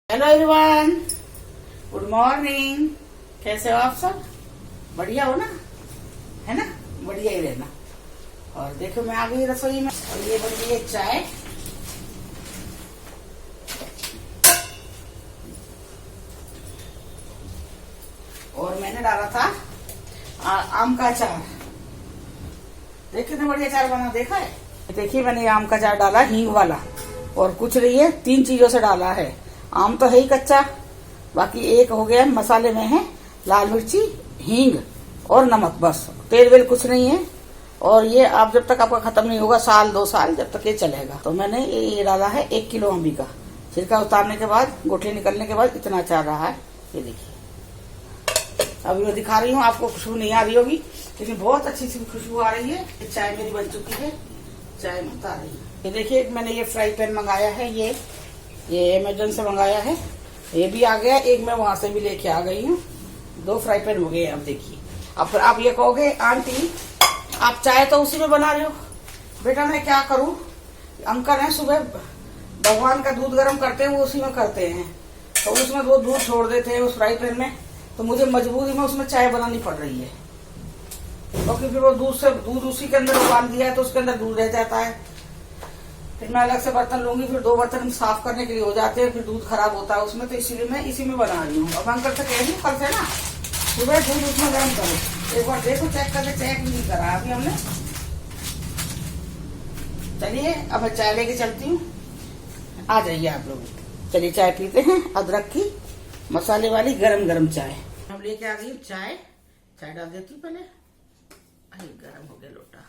Hello everyone, good morning. कैसे हो आप सब? बढ़िया हो ना? है ना? बढ़िया ही रहना। और देखो मैं आ गई रसोई में और ये बन रही है चाय। और मैंने डाला था आम का अचार। देखिए कितना बढ़िया अचार बना, देखा है? देखिए मैंने आम का अचार डाला, हींग वाला। और कुछ नहीं है, 3 चीजों से डाला है। आम तो है ही कच्चा, बाकी एक हो गया मसाले में है लाल मिर्ची, हींग और नमक, बस। तेल वेल कुछ नहीं है। और ये आप जब तक आपका खत्म नहीं होगा, 1-2 साल जब तक ये चलेगा। तो मैंने ये डाला है 1 किलो अम्बी का। छिलका उतारने के बाद, गोठली निकलने के बाद इतना अचार रहा है। ये देखिए, अभी मैं दिखा रही हूँ आपको। खुशबू नहीं आ रही होगी, लेकिन बहुत अच्छी सी खुशबू आ रही है। चाय मेरी बन चुकी है, चाय में उतार रही है। ये देखिए मैंने ये फ्राई पैन मंगाया है, ये अमेजन से मंगाया है। ये भी आ गया, एक मैं वहां से भी लेके आ गई हूँ। 2 फ्राई पैन हो गए। अब देखिए, अब फिर आप ये कहोगे आंटी आप चाय तो उसी में बना रहे हो। बेटा मैं क्या करूं, अंकल है सुबह भगवान का दूध गर्म करते हैं, वो उसी में करते हैं, तो उसमें वो दूध छोड़ देते हैं उस फ्राई पैन में। तो मुझे मजबूरी में उसमें चाय बनानी पड़ रही है, क्योंकि फिर वो दूध उसी के अंदर उबाल दिया है तो उसके अंदर दूध रह जाता है। फिर मैं अलग से बर्तन लूंगी, फिर 2 बर्तन साफ करने के लिए हो जाते हैं, फिर दूध खराब होता है उसमें। तो इसीलिए मैं इसी में बना रही हूँ। अब अंकल से कह रही हूँ कल से ना सुबह दूध उसमें गर्म करो। एक बार देखो, चेक करके, चेक नहीं करा अभी हमने। चलिए अब मैं चाय लेके चलती हूँ, आ जाइए आप लोग। चलिए चाय पीते हैं, अदरक की मसाले वाली गरम गरम चाय। हम लेके आ गई चाय। चाय डाल देती हूँ पहले। अरे गरम हो गया लोटा।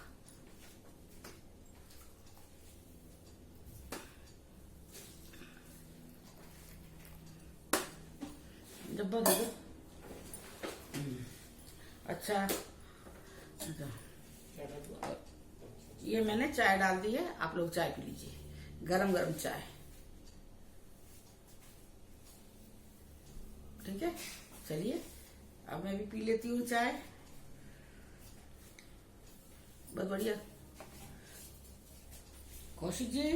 डब्बा दे दो। अच्छा, ये मैंने चाय डाल दी है, आप लोग चाय पी लीजिए, गरम गरम चाय। ठीक है, चलिए अब मैं भी पी लेती हूँ चाय। बहुत बढ़िया। कौशिक जी,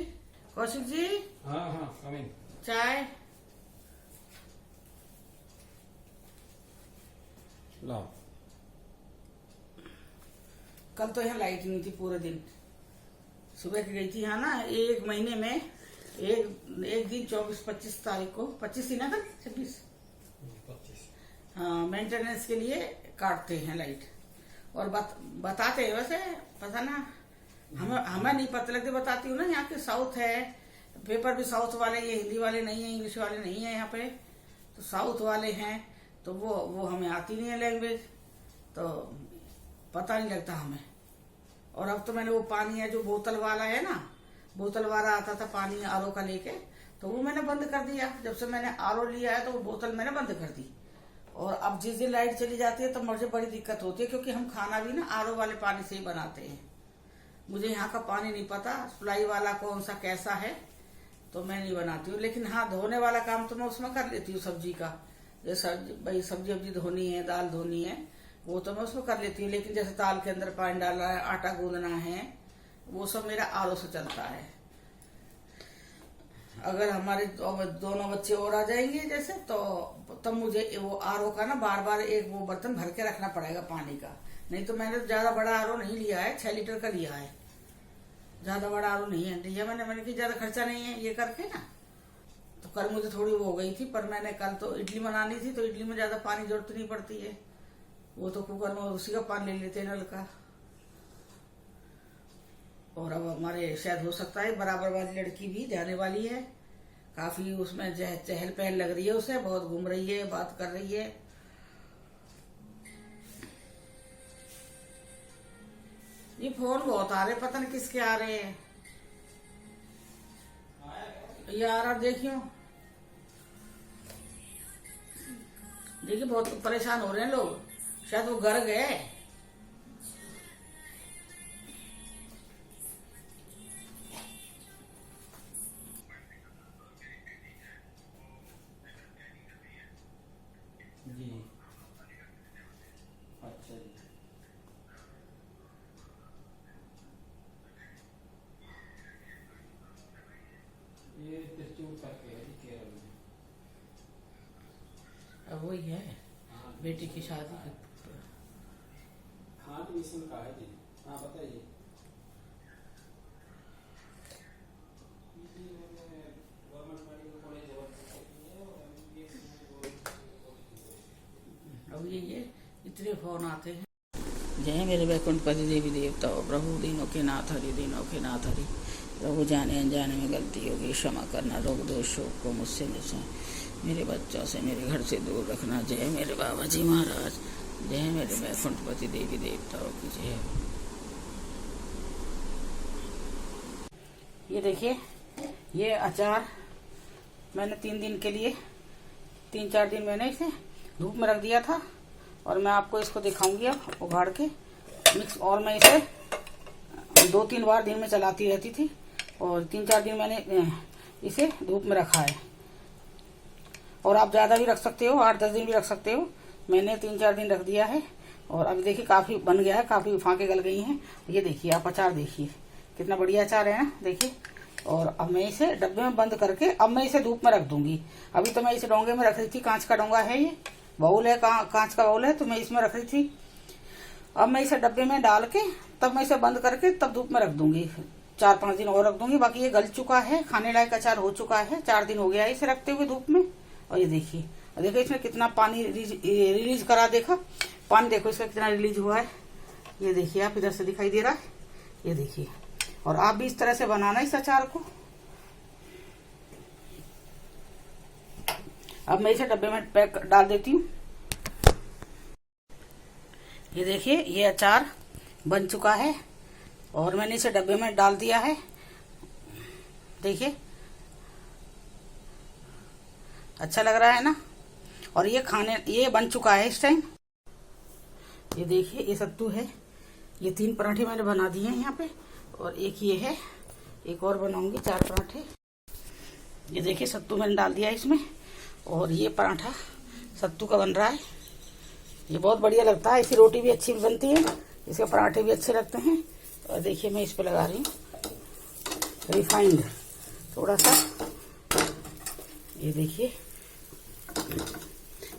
कौशिक जी। हाँ हाँ, कमिंग। चाय लाओ। कल तो यहाँ लाइट नहीं थी पूरे दिन। सुबह की गई थी यहाँ ना, 1 महीने में एक दिन 24-25 तारीख को, 25 थी ना कल, 26। 25। हाँ, मेंटेनेंस के लिए काटते हैं लाइट। और बताते हैं वैसे, पता ना, हमें नहीं पता लगती, बताती हूँ ना। यहाँ के साउथ है, पेपर भी साउथ वाले, ये हिंदी वाले नहीं है, इंग्लिश वाले नहीं है यहाँ पे, तो साउथ वाले हैं। तो वो हमें आती नहीं है लैंग्वेज, तो पता नहीं लगता हमें। और अब तो मैंने वो पानी है जो बोतल वाला है ना, बोतल वाला आता था पानी आरओ का लेके, तो वो मैंने बंद कर दिया। जब से मैंने आरओ लिया है तो वो बोतल मैंने बंद कर दी। और अब जिस दिन लाइट चली जाती है तो मुझे बड़ी दिक्कत होती है, क्योंकि हम खाना भी ना आरओ वाले पानी से ही बनाते हैं। मुझे यहाँ का पानी नहीं पता सप्लाई वाला कौन सा कैसा है, तो मैं नहीं बनाती हूँ। लेकिन हाँ, धोने वाला काम तो मैं उसमें कर लेती हूँ, सब्जी का। जैसे भाई सब्जी वब्जी धोनी है, दाल धोनी है, वो तो मैं उसमें कर लेती हूँ। लेकिन जैसे दाल के अंदर पानी डालना है, आटा गूंदना है, वो सब मेरा आरओ से चलता है। अगर हमारे दोनों बच्चे और आ जाएंगे जैसे, तो तब मुझे वो आरओ का ना बार बार एक वो बर्तन भर के रखना पड़ेगा पानी का। नहीं तो मैंने ज्यादा बड़ा आरओ नहीं लिया है, 6 लीटर का लिया है। ज्यादा बड़ा आरओ नहीं है लिया मैंने कि ज्यादा खर्चा नहीं है ये करके ना। तो कल मुझे थोड़ी वो हो गई थी, पर मैंने कल तो इडली बनानी थी, तो इडली में ज्यादा पानी जरूरत नहीं पड़ती है, वो तो कुकर में उसी का पानी ले लेते हैं, नल का। और अब हमारे शायद हो सकता है बराबर वाली लड़की भी जाने वाली है, काफी उसमें चहल पहल लग रही है उसे, बहुत घूम रही है, बात कर रही है। ये फोन बहुत आ रहे, पता नहीं किसके आ रहे हैं यार। अब देखियो, देखिए बहुत परेशान हो रहे हैं लोग, शायद वो घर गए। जी, अच्छा जी। ये डिस्ट्रीब्यूट करके है जी केरल में। अब वही है बेटी की शादी। खान मिशन का है जी। हाँ बताइए। गवर्नमेंट मेडिकल कॉलेज अब ये इतने फोन आते हैं। जय मेरे वैकुंठपति देवी देवता प्रभु दीनों के नाथ हरि, दीनों के नाथ हरि। प्रभु जाने अनजाने में गलती होगी क्षमा करना, रोग दोष शोक को मुझसे बचाए, मेरे बच्चों से मेरे घर से दूर रखना। जय मेरे बाबा जी महाराज, जय मेरे वैकुंठपति देवी देवताओं की जय। ये देखिए, ये अचार मैंने 3 दिन के लिए 3-4 दिन मैंने इसे धूप में रख दिया था और मैं आपको इसको दिखाऊंगी अब उगाड़ के मिक्स। और मैं इसे 2-3 बार दिन में चलाती रहती थी और 3-4 दिन मैंने इसे धूप में रखा है। और आप ज्यादा भी रख सकते हो, 8-10 दिन भी रख सकते हो। मैंने 3-4 दिन रख दिया है और अभी देखिए काफी बन गया है, काफी फांके गल गई हैं। ये देखिए आप अचार देखिए कितना बढ़िया अचार है ना, देखिए। और अब मैं इसे डब्बे में बंद करके अब मैं इसे धूप में रख दूंगी। अभी तो मैं इसे डोंगे में रख रही थी, कांच का डोंगा है, ये बाउल है, कांच का बाउल है, तो मैं इसमें रख रही थी। अब मैं इसे डब्बे में डाल के तब मैं इसे बंद करके तब धूप में रख दूंगी। 4-5 दिन और रख दूंगी। बाकी ये गल चुका है, खाने लायक अचार हो चुका है। 4 दिन हो गया है इसे रखते हुए धूप में। और ये देखिए, देखो इसमें कितना पानी रिलीज करा, देखा पानी देखो इसका कितना रिलीज हुआ है। ये देखिए आप, इधर से दिखाई दे रहा है, ये देखिए। और आप भी इस तरह से बनाना इस अचार को। अब मैं इसे डब्बे में पैक डाल देती हूँ। ये देखिए ये अचार बन चुका है और मैंने इसे डब्बे में डाल दिया है। देखिए अच्छा लग रहा है ना। और ये बन चुका है इस टाइम। ये देखिए ये सत्तू है। ये 3 पराठे मैंने बना दिए हैं यहाँ पे और एक ये है, एक और बनाऊंगी 4 पराठे। ये देखिए सत्तू मैंने डाल दिया इसमें और ये पराठा सत्तू का बन रहा है। ये बहुत बढ़िया लगता है, इसकी रोटी भी अच्छी बनती है, इसके पराठे भी अच्छे लगते हैं। और देखिए मैं इस पे लगा रही हूँ रिफाइंड थोड़ा सा, ये देखिए।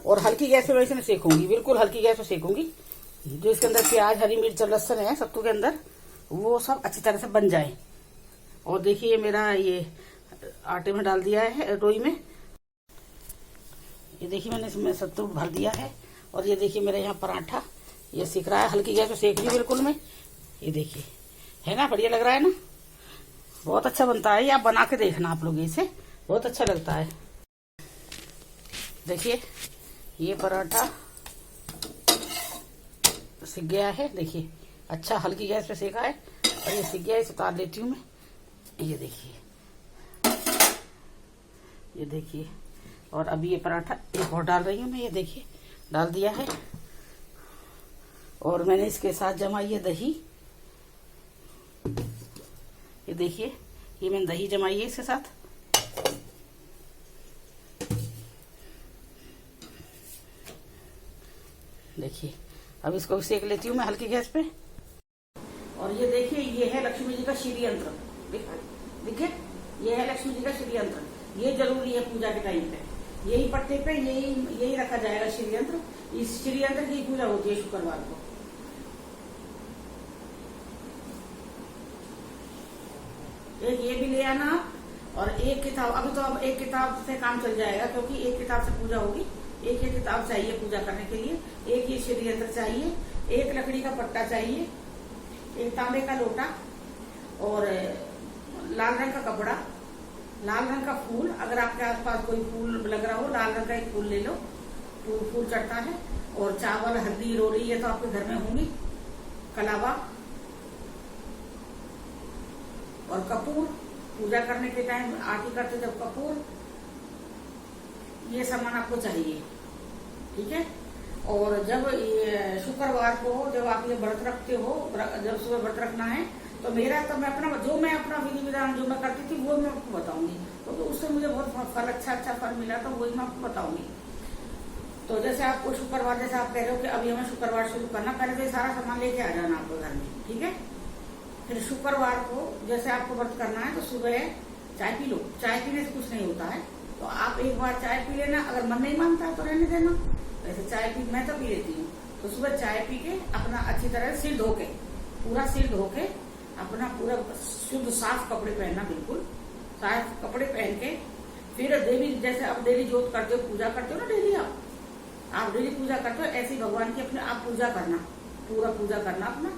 और हल्की गैस पे मैं इसे सेकूंगी, बिल्कुल हल्की गैस पे सेकूंगी। जो इसके अंदर प्याज, हरी मिर्च, लहसुन है सत्तू के अंदर, वो सब अच्छी तरह से बन जाए। और देखिए मेरा ये आटे में डाल दिया है, रोई में। ये देखिए मैंने इसमें सत्तू भर दिया है। और ये देखिए मेरा यहाँ पराठा ये सिक रहा है, हल्की गैस पे सेक रही बिल्कुल मैं। ये देखिए है ना, बढ़िया लग रहा है ना, बहुत अच्छा बनता है। ये आप बना के देखना आप लोग, इसे बहुत अच्छा लगता है। देखिए ये पराठा सिक गया है, देखिए अच्छा हल्की गैस पे सेका है और ये सिक गया है। इसे उतार लेती हूँ मैं। ये देखिए और अभी ये पराठा एक और डाल रही हूँ मैं। ये देखिए डाल दिया है और मैंने इसके साथ जमाई है दही। ये देखिए ये मैंने दही जमाई है इसके साथ। देखिए अब इसको भी सेक लेती हूँ मैं हल्की गैस पे। और ये देखिए ये है लक्ष्मी जी का श्री यंत्र, देखिए ये है लक्ष्मी जी का श्री यंत्र। ये जरूरी है पूजा के टाइम पे, यही पट्टे पे यही रखा जाएगा श्री यंत्र। इस श्री यंत्र की पूजा होती है शुक्रवार को। एक ये भी ले आना और एक किताब, अभी तो अब एक किताब से काम चल जाएगा क्योंकि एक किताब से पूजा होगी। एक किताब चाहिए पूजा करने के लिए, एक ये श्री यंत्र चाहिए, एक लकड़ी का पट्टा चाहिए, एक तांबे का लोटा और लाल रंग का कपड़ा, लाल रंग का फूल। अगर आपके आसपास कोई फूल लग रहा हो, लाल रंग का एक फूल ले लो, फूल चढ़ता है। और चावल, हल्दी, रोली, ये तो आपके घर में होंगी। कलावा और कपूर, पूजा करने के टाइम आरती करते जब कपूर, ये सामान आपको चाहिए, ठीक है। और जब ये शुक्रवार को जब आप ये व्रत रखते हो, जब सुबह व्रत रखना है तो मैं अपना विधि विधान जो मैं करती थी वो मैं आपको बताऊंगी। तो उससे मुझे बहुत फल अच्छा फल मिला, तो वही मैं आपको बताऊंगी। तो जैसे आपको शुक्रवार, जैसे आप कह रहे हो कि अभी हमें शुक्रवार शुरू करना, पहले तो ये सारा सामान लेके आ जाना आपको घर में, ठीक है। फिर शुक्रवार को जैसे आपको व्रत करना है तो सुबह चाय पी लो। चाय पीने से कुछ नहीं होता है, तो आप एक बार चाय पी लेना, अगर मन नहीं मानता है तो रहने देना। वैसे चाय पी मैं तो पी लेती हूँ। तो सुबह चाय पी के अपना अच्छी तरह सिर धो के, पूरा सिर धो के, अपना पूरा शुद्ध साफ कपड़े पहनना, बिल्कुल साफ कपड़े पहन के फिर देवी, जैसे आप डेली जोत करते हो, पूजा करते हो ना डेली, आप डेली पूजा करते हो, ऐसी भगवान की अपने आप पूजा करना, पूरा पूजा करना अपना।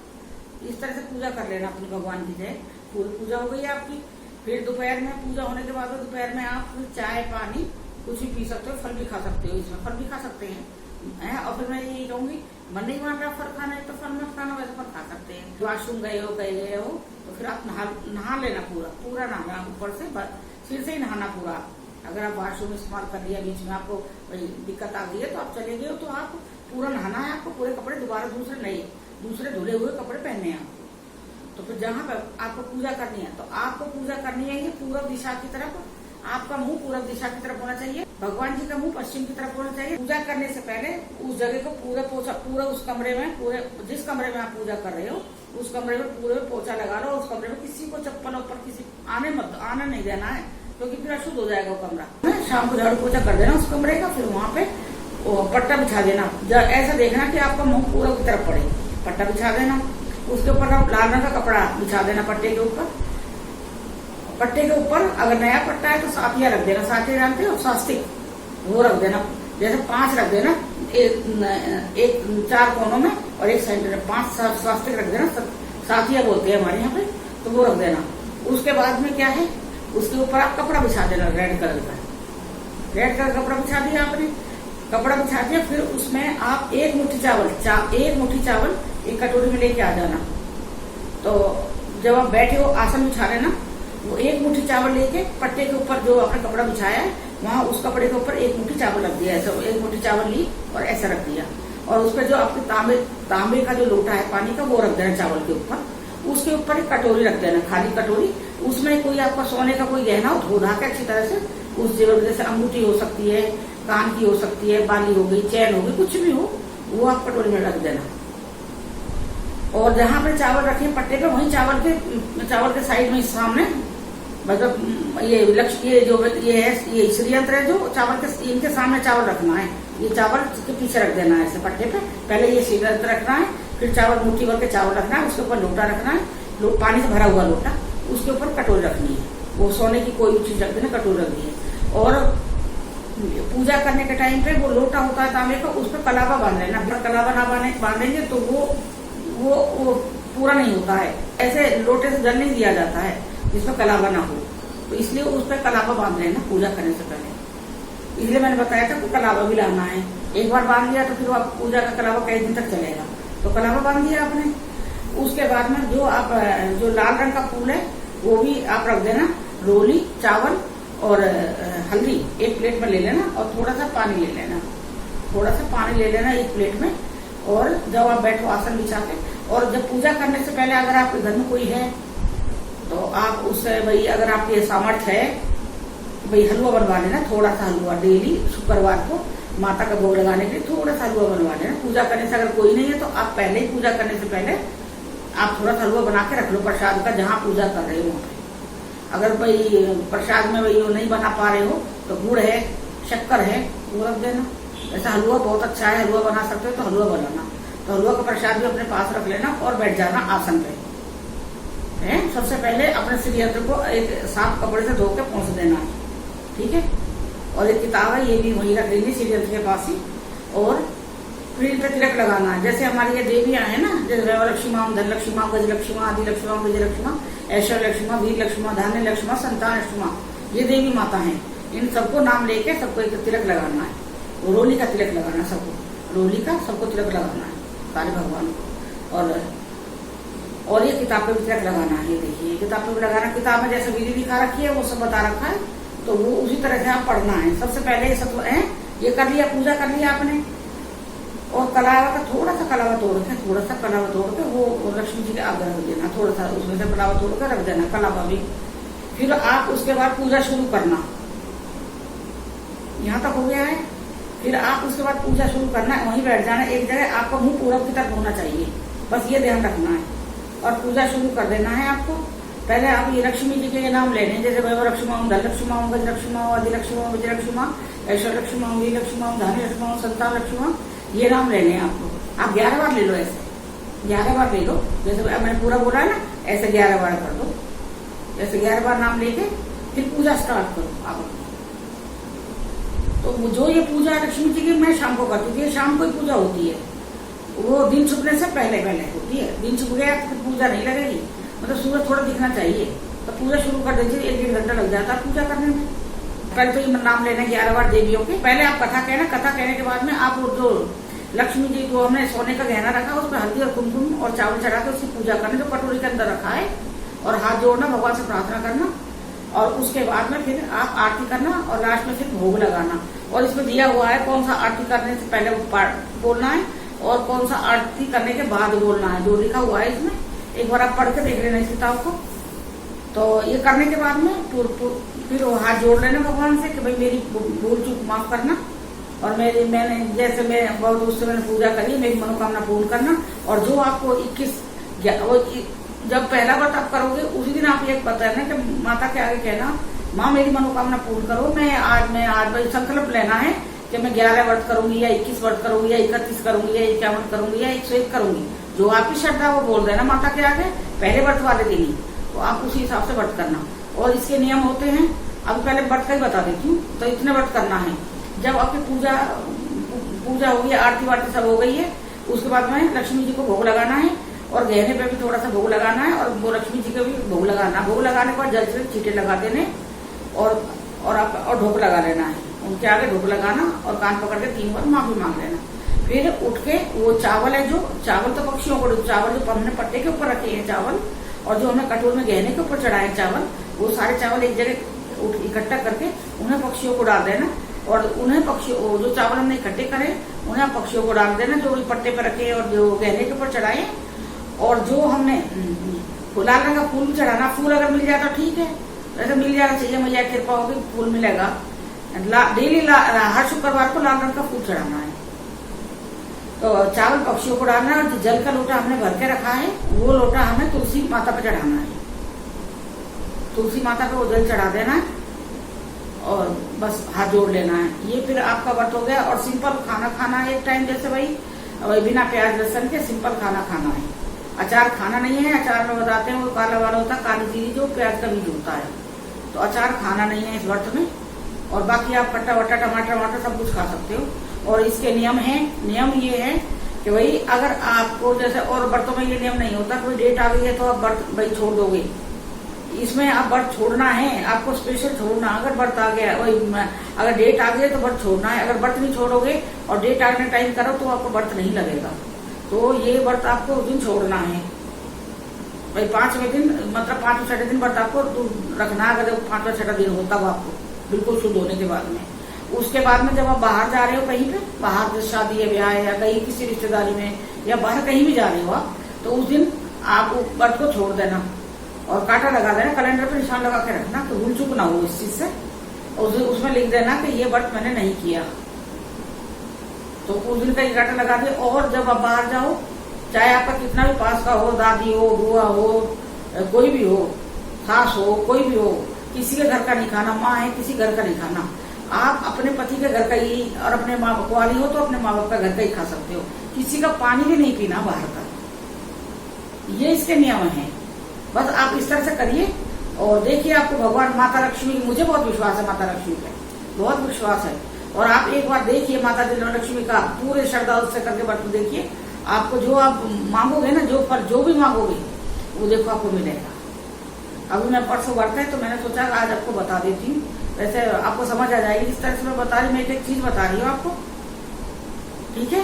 इस तरह से पूजा कर लेना अपनी भगवान की जय। पूरी पूजा हो गई आपकी। फिर दोपहर में पूजा होने के बाद दोपहर में आप चाय पानी कुछ भी पी सकते हो, फल भी खा सकते हो, इसमें फल भी खा सकते हैं। और फिर मैं यही कहूंगी, मन नहीं मान रहा फल खाना है तो फल मत खाना, वैसे फल खा सकते हैं। वॉशरूम गए हो तो फिर आप नहा लेना, पूरा नहाना, ऊपर से सिर से ही नहाना पूरा। अगर आप वॉशरूम इस्तेमाल कर लिया, बीच में आपको दिक्कत आ गई है तो आप चले गए हो तो आप पूरा नहाना है, आपको पूरे कपड़े दोबारा दूसरे धुले हुए कपड़े पहनने हैं आपको। तो फिर जहाँ पर आपको पूजा करनी है तो आपको पूजा करनी है ये पूर्व दिशा की तरफ। आपका मुंह पूर्व दिशा की तरफ होना चाहिए, भगवान जी का मुंह पश्चिम की तरफ होना चाहिए। पूजा करने से पहले उस जगह को पूरा उस कमरे में, पूरे जिस कमरे में आप पूजा कर रहे हो उस कमरे में पूरे पोछा लगा लो। उस कमरे में किसी को चप्पल ऊपर किसी आने नहीं देना है, क्योंकि फिर अशुद्ध हो जाएगा वो कमरा। शाम को झाड़ू पोछा कर देना उस कमरे का। फिर वहाँ पे पट्टा बिछा देना, ऐसा देखना कि आपका मुंह पूर्व की तरफ पड़े, पट्टा बिछा देना। उसके ऊपर आप लाल रंग का कपड़ा बिछा देना पट्टे के ऊपर। पट्टे के ऊपर अगर नया पट्टा है तो साथिया रख देना, साथिया जानते हो, स्वास्तिक, वो रख देना। जैसे 5 रख देना, एक 4 कोनों में और एक सेंटर में 5 स्वास्तिक रख देना, साथिया बोलते हैं हमारे यहाँ पे, तो वो रख देना। उसके बाद में क्या है, उसके ऊपर आप कपड़ा बिछा देना, रेड कलर का कपड़ा बिछा दिया आपने, कपड़ा बिछा दिया। फिर उसमें आप एक मुट्ठी चावल एक कटोरी में लेके आ जाना। तो जब आप बैठे हो आसन बिछा लेना, वो एक मुट्ठी चावल लेके पट्टे के ऊपर जो आपने कपड़ा बिछाया है वहाँ उस कपड़े के ऊपर एक मुट्ठी चावल रख दिया, ऐसा एक मुट्ठी चावल ली और ऐसा रख दिया। और उसपे जो आपके तांबे का जो लोटा है पानी का, वो रख देना चावल के ऊपर। उसके ऊपर एक कटोरी रख देना, खाली कटोरी। उसमें कोई आपका सोने का कोई गहना हो, धो धा के अच्छी तरह से उस जेवर, जैसे अंगूठी हो सकती है, कान की हो सकती है, बाली हो गई, चैन हो गई, कुछ भी हो, वो आप कटोरी में रख देना। और जहाँ पे चावल रखे पट्टे पे, वहीं चावल के साइड में सामने, मतलब ये श्री यंत्र है जो चावल के, इनके सामने चावल रखना है। ये चावल के पीछे रख देना है ऐसे पट्टे पे। पहले ये श्री यंत्र रखना है, फिर चावल मुट्ठी भर के चावल रखना है, उसके ऊपर लोटा रखना है, पानी से भरा हुआ लोटा, उसके ऊपर कटोरी रखनी है। वो सोने की कोई चीज रख देना, कटोरी रखनी है। और पूजा करने के टाइम पे वो लोटा होता है तांबे का, उस पर कलावा बांध लेना। कलावा ना बांधेंगे तो वो पूरा नहीं होता है। ऐसे लोटे से जल नहीं दिया जाता है जिसमें कलावा ना हो, तो इसलिए उस पर कलावा बांध लेना पूजा करने से पहले। इसलिए मैंने बताया था कि कलावा भी लाना है। एक बार बांध लिया तो फिर आप पूजा का कलावा कई दिन तक चलेगा। तो कलावा बांध दिया आपने। उसके बाद में जो लाल रंग का फूल है वो भी आप रख देना। रोली, चावल और हल्दी एक प्लेट में ले लेना और थोड़ा सा पानी ले लेना एक प्लेट में। और जब आप बैठो आसन बिछा के, और जब पूजा करने से पहले अगर आपके घर में कोई है तो आप उससे भाई, अगर आपके सामर्थ्य है भाई, हलवा बनवा लेना, थोड़ा सा हलवा डेली शुक्रवार को माता का भोग लगाने के लिए थोड़ा सा हलवा बनवा लेना। पूजा करने से अगर कोई नहीं है तो आप पहले ही पूजा करने से पहले आप थोड़ा सा हलवा बना के रख लो प्रसाद का, जहाँ पूजा कर रहे हो वहाँ पे। अगर भाई प्रसाद में भाई वो नहीं बना पा रहे हो तो गुड़ है, शक्कर है, वो रख देना। ऐसा हलवा बहुत अच्छा है, हलवा बना सकते हो तो हलवा बनाना। तो हलवा का प्रसाद भी अपने पास रख लेना और बैठ जाना आसन पे। सबसे पहले अपने श्री यंत्र को एक साफ कपड़े से धो के पोंछ देना, ठीक है। और एक किताब है, ये भी वहीं रख लेंगे श्री यंत्र के पास ही। और फिर इन पे तिलक लगाना है। जैसे हमारी ये देवियां है ना, जैसे लक्ष्मी माँ, धन लक्ष्मी माँ, गज लक्ष्मी माँ, आदि लक्ष्मी माँ, विजय लक्ष्मी माँ, ऐश्वर्य लक्ष्मी माँ, वीर लक्ष्मी माँ, धान्य लक्ष्मी माँ, संतान लक्ष्मी माँ, ये देवी माता है। इन सबको नाम लेके सबको एक तिलक लगाना है। रोली का तिलक लगाना सबको, रोली का सबको तिलक लगाना है सारे भगवान को। और ये किताब पे भी तिलक लगाना है। ये देखिए किताब पे भी लगाना, किताब में जैसे विधि दिखा रखी है वो सब बता रखा है, तो वो उसी तरह से आप पढ़ना है। सबसे पहले ये सब ये कर लिया, पूजा कर लिया आपने। और कलावा का थोड़ा सा कलावा तोड़ के वो लक्ष्मी जी के आगे रख देना, थोड़ा सा उसमें से कलावा तोड़ के रख देना, कलावा भी। फिर आप उसके बाद पूजा शुरू करना। यहाँ तक हो गया है। फिर आप उसके बाद पूजा शुरू करना, वहीं बैठ जाना एक जगह। आपका मुंह पूरब की तरफ होना चाहिए, बस ये ध्यान रखना है। और पूजा शुरू कर देना है आपको। पहले आप ये लक्ष्मी जी के नाम लेने, जैसे वैभवलक्ष्मी, धनलक्ष्मी, गजलक्ष्मी, आदिलक्ष्मी, विजयलक्ष्मी, ऐश्वर्यलक्ष्मी, वीरलक्ष्मी, धनलक्ष्मी, संतानलक्ष्मी, ये नाम लेने हैं आपको। आप 11 बार ले लो, ऐसे 11 बार ले लो। जैसे मैंने पूरा बोला है ना, ऐसे 11 बार कर दो। ऐसे 11 बार नाम लेके फिर पूजा स्टार्ट करो आप। तो जो ये पूजा लक्ष्मी जी की मैं शाम को करती थी, शाम को ही पूजा होती है, वो दिन छुपने से पहले पहले होती है। दिन छुप गया तो पूजा नहीं लगेगी, मतलब सूरज थोड़ा दिखना चाहिए तो पूजा शुरू कर देती है। 1-1.5 घंटा लग जाता है पूजा करने में। पहले तो ये नाम लेना 11 बार देवियों के। पहले आप कथा कहना, कथा कहने के बाद में आप वो जो लक्ष्मी जी को हमने सोने का गहना रखा, उस पर हल्दी और कुमकुम और चावल चढ़ा के उसकी पूजा करनी, जो कटोरी के अंदर रखा है, और हाथ जोड़ना, भगवान से प्रार्थना करना, और उसके बाद में फिर आप आरती करना और लास्ट में फिर भोग लगाना। और इसमें दिया हुआ है कौन सा आरती करने से पहले बोलना है और कौन सा आरती करने के बाद बोलना है, जो लिखा हुआ है इसमें। एक बार आप पढ़ के देख लेना इस किताब को। तो ये करने के बाद में फिर हाथ जोड़ लेना भगवान से कि भाई मेरी भूल चूक माफ करना, और मैंने जैसे मैं बहुत उससे मैंने पूजा करी, मेरी मनोकामना पूर्ण करना। और जो आपको 21 जब पहला व्रत आप करोगे उसी दिन आप ये बताना कि माता के आगे कहना, माँ मेरी मनोकामना पूर्ण करो। मैं आज भाई संकल्प लेना है कि मैं 11 व्रत करूंगी या 21 व्रत करूंगी या 31 करूंगी या 51 करूंगी या 101 करूंगी। जो आपकी श्रद्धा वो बोल देना माता के आगे पहले व्रत वाले दिन ही, तो आप उसी हिसाब से व्रत करना। और इसके नियम होते हैं, अब पहले व्रत का ही बता देती हूँ। तो इतने व्रत करना है। जब आपकी पूजा हो गई, आरती वारती सब हो गई है, उसके बाद में लक्ष्मी जी को भोग लगाना है, और गहने पे भी थोड़ा सा भोग लगाना है, और वो लक्ष्मी जी को भी भोग लगाना। भोग लगाने के बाद जल से छींटे लगा देने, और ढोक लगा लेना है। उनके आगे ढोक लगाना और कान पकड़ के 3 बार माफी मांग लेना। फिर उठ के वो चावल है, जो चावल तो पक्षियों को, चावल जो हमने पट्टे के ऊपर रखे हैं चावल, और जो हमने कटोर में गहने के ऊपर चढ़ाए चावल, वो सारे चावल एक जगह इकट्ठा करके उन्हें पक्षियों को डाल देना। और उन्हें पक्षियों, जो चावल हमने इकट्ठे करे उन्हें पक्षियों को डाल देना, जो पट्टे पर रखे और जो गहने के ऊपर चढ़ाए। और जो हमने लाल रंग का फूल भी चढ़ाना, फूल अगर मिल जाए तो ठीक है, वैसे मिल जाना चाहिए, मैया कृपा होगी फूल मिलेगा। डेली हर शुक्रवार को लाल रंग का फूल चढ़ाना है। तो चावल पक्षियों को डालना है। जल का लोटा हमने भर के रखा है, वो लोटा हमें तुलसी माता पे चढ़ाना है। तुलसी माता पे वो जल चढ़ा देना है और बस हाथ जोड़ लेना है। ये फिर आपका व्रत हो गया। और सिंपल खाना खाना है एक टाइम, जैसे भाई बिना प्याज लहसुन के सिंपल खाना खाना है। अचार खाना नहीं है। अचार में बताते हैं वो काला वाला होता है, काली जीरी जो प्याज का बीज होता है, तो अचार खाना नहीं है इस व्रत में। और बाकी आप कट्टा वट्टा टमाटर वमाटर सब कुछ खा सकते हो। और इसके नियम ये है कि भाई अगर आपको जैसे और व्रतों में ये नियम नहीं होता, कोई डेट आ गई है तो आप व्रत भाई छोड़ दोगे। इसमें आप व्रत छोड़ना है, आपको स्पेशल छोड़ना। अगर व्रत आ गया, वही अगर डेट आ गई है तो व्रत छोड़ना है। अगर व्रत नहीं छोड़ोगे और डेट आने टाइम करो तो आपको व्रत नहीं लगेगा। तो ये व्रत आपको उस दिन छोड़ना है भाई। 5वें दिन मतलब 5वें-6वें दिन व्रत आपको रखना। अगर 5वां-6वां दिन होता हो आपको बिल्कुल शुद्ध होने के बाद में, उसके बाद में जब आप बाहर जा रहे हो कहीं पे, बाहर शादी है, ब्याह है, या कहीं किसी रिश्तेदारी में या बाहर कहीं भी जा रहे हो आप, तो उस दिन आप व्रत को छोड़ देना और कांटा लगा देना, कैलेंडर पे निशान लगा के रखना, तो भूल चूक ना हो इस चीज से। और उसमें लिख देना कि ये व्रत मैंने नहीं किया, तो उस दिन का ये कांटा लगा दे। और जब आप बाहर जाओ, चाहे आपका कितना भी पास का हो, दादी हो, बुआ हो, कोई भी हो, सास हो, कोई भी हो, किसी के घर का नहीं खाना। माँ है, किसी घर का नहीं खाना। आप अपने पति के घर का ही, और अपने माँ बाप वाली हो तो अपने माँ बाप का घर का ही खा सकते हो। किसी का पानी भी नहीं पीना बाहर का। ये इसके नियम हैं। बस आप इस तरह से करिए और देखिए आपको भगवान माता लक्ष्मी, मुझे बहुत विश्वास है माता लक्ष्मी पे, बहुत विश्वास है। और आप एक बार देखिए माता लक्ष्मी का पूरे श्रद्धा से करके व्रत देखिए, आपको जो आप मांगोगे ना, जो भी मांगोगे वो देखो आपको मिलेगा। अभी मैं परसों व्रत है तो मैंने सोचा आज आपको बता देती हूँ, वैसे आपको समझ आ जाएगी जिस तरह से मैं बता रही, मैं एक चीज बता रही हूँ आपको, ठीक है।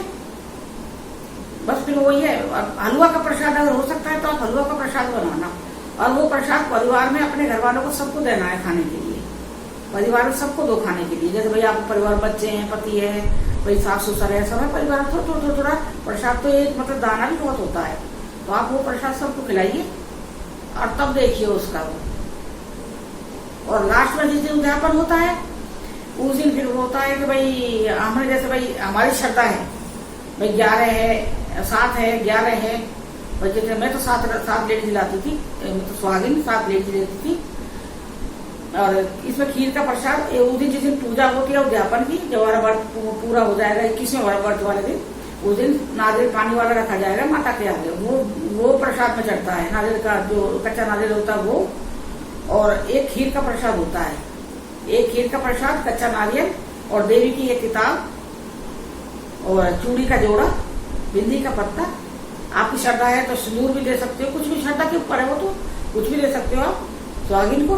बस फिर वही है, हलवा का प्रसाद अगर हो सकता है तो आप हलवा का प्रसाद बनाना, और वो प्रसाद परिवार में अपने घर वालों को सबको देना है खाने के लिए। परिवार में सबको दो खाने के लिए, जैसे भाई आपको परिवार बच्चे हैं, पति है, भाई सास ससुर है, सब है परिवार में, थोड़ा प्रसाद तो एक मतलब दाना भी बहुत होता है, तो आप वो प्रसाद सबको खिलाइए और तब देखिए उसका वो। और लास्ट में जिस दिन उद्यापन होता है उस दिन फिर होता है कि भाई हमने जैसे भाई हमारी श्रद्धा है भाई 11 है, 7 है, 11 है, और जैसे मैं तो 7 लेडी लाती थी, मैं तो सुहागिन 7 लेडी लेती थी। और इसमें खीर का प्रसाद उस दिन जिस दिन पूजा होती है उद्यापन की, जब हमारा व्रत पूरा हो जाएगा 21वें व्रत वाले दिन, उस दिन नारियल पानी वाला रखा जाएगा माता के आगे, वो प्रसाद में चढ़ता है। नारियल का जो कच्चा नारियल होता है वो, और एक खीर का प्रसाद होता है। एक खीर का प्रसाद, कच्चा नारियल, और देवी की एक किताब, और चूड़ी का जोड़ा, बिंदी का पत्ता। आपकी श्रद्धा है तो सिंदूर भी दे सकते हो, कुछ भी श्रद्धा के ऊपर है, वो तो कुछ भी दे सकते हो आप सुहागिन को,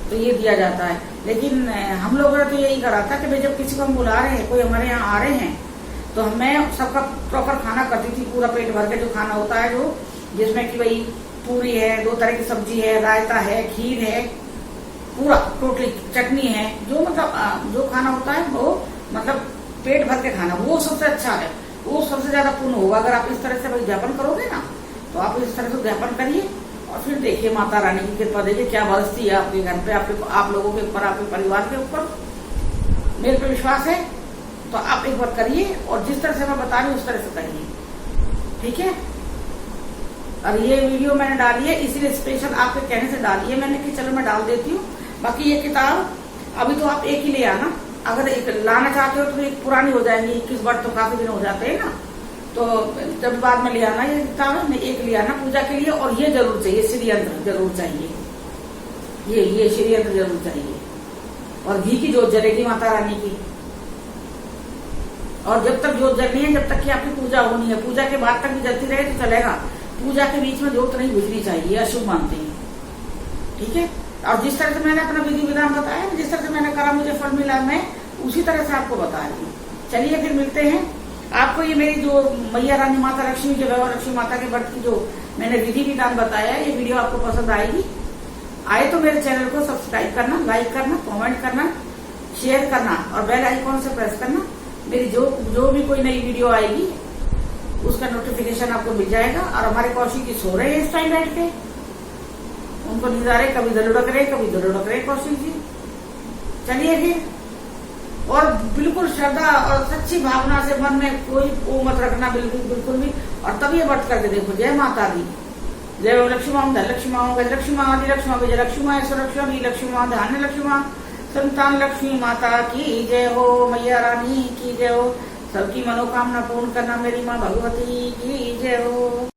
तो ये दिया जाता है। लेकिन हम लोगों ने तो यही करा था कि भाई जब किसी को हम बुला रहे हैं, कोई हमारे यहाँ आ रहे हैं, तो मैं सबका प्रॉपर खाना करती थी, पूरा पेट भर के जो खाना होता है, जो जिसमें कि भाई पूरी है, 2 तरह की सब्जी है, रायता है, खीर है, पूरा टोटली चटनी है, जो मतलब जो खाना होता है वो मतलब पेट भर के खाना, वो सबसे अच्छा है, वो सबसे ज्यादा पुण्य होगा। अगर आप इस तरह से उद्यापन करोगे ना, तो आप इस तरह से उद्यापन करिए और फिर देखिए माता रानी की कृपा, देखिए क्या बरसती है आपके घर पे, आप लोगों के ऊपर, आपके परिवार के ऊपर। मेरे पे विश्वास है तो आप एक बार करिए, और जिस तरह से मैं बता रही हूँ उस तरह से करिए, ठीक है। और ये वीडियो मैंने डाली है इसीलिए स्पेशल आपके कहने से डाली है मैंने कि चलो मैं डाल देती हूँ। बाकी ये किताब अभी तो आप एक ही ले आना, अगर एक लाना चाहते हो तो एक पुरानी हो जाएंगी, 21 बार तो काफी दिन हो जाते हैं ना, तो जब बाद में ले आना ये किताब है, एक ले आना पूजा के लिए। और ये जरूर चाहिए, श्रीयंत्र जरूर चाहिए, ये श्रीयंत्र जरूर चाहिए, और घी की जोत जलेगी माता रानी की। और जब तक जोत जलनी है, जब तक कि आपकी पूजा होनी है, पूजा के बाद तक भी जलती रहे तो चलेगा, पूजा के बीच में जोत नहीं बुझनी चाहिए, अशुभ मानते हैं, ठीक है। और जिस तरह से मैंने अपना विधि विधान बताया, जिस तरह से मैंने करा मुझे फल मिला, मैं उसी तरह से आपको बता रही हूँ। चलिए फिर मिलते हैं। आपको ये मेरी जो मैया रानी माता लक्ष्मी जो है, लक्ष्मी माता के व्रत की जो मैंने विधि विधान बताया, ये वीडियो आपको पसंद आएगी। आए तो मेरे चैनल को सब्सक्राइब करना, लाइक करना, कमेंट करना, शेयर करना, और बेल आइकॉन से प्रेस करना। मेरी जो भी कोई नई वीडियो आएगी उसका नोटिफिकेशन आपको मिल जाएगा। और हमारे कौशिक जी सो रहे हैं इस टाइम बैठ के, उनको नींद आ रही, कभी इधर लुढ़क रहे, कभी इधर लुढ़क रहे कौशिक जी। चलिए फिर, और बिल्कुल श्रद्धा और सच्ची भावना से मन में कोई वो मत रखना, बिल्कुल भी। और तब ये व्रत करके देखो। जय माता दी, जय लक्ष्मी माँ, धन लक्ष्मी माँ, गज लक्ष्मी माँ, आदि लक्ष्मी माँ, विजय लक्ष्मी माँ, सुरक्षी लक्ष्मी माँ, धान्य लक्ष्मी माँ, संतान लक्ष्मी माता की जय हो, मैया रानी की जय हो, सबकी मनोकामना पूर्ण करना मेरी माँ भगवती की जय हो।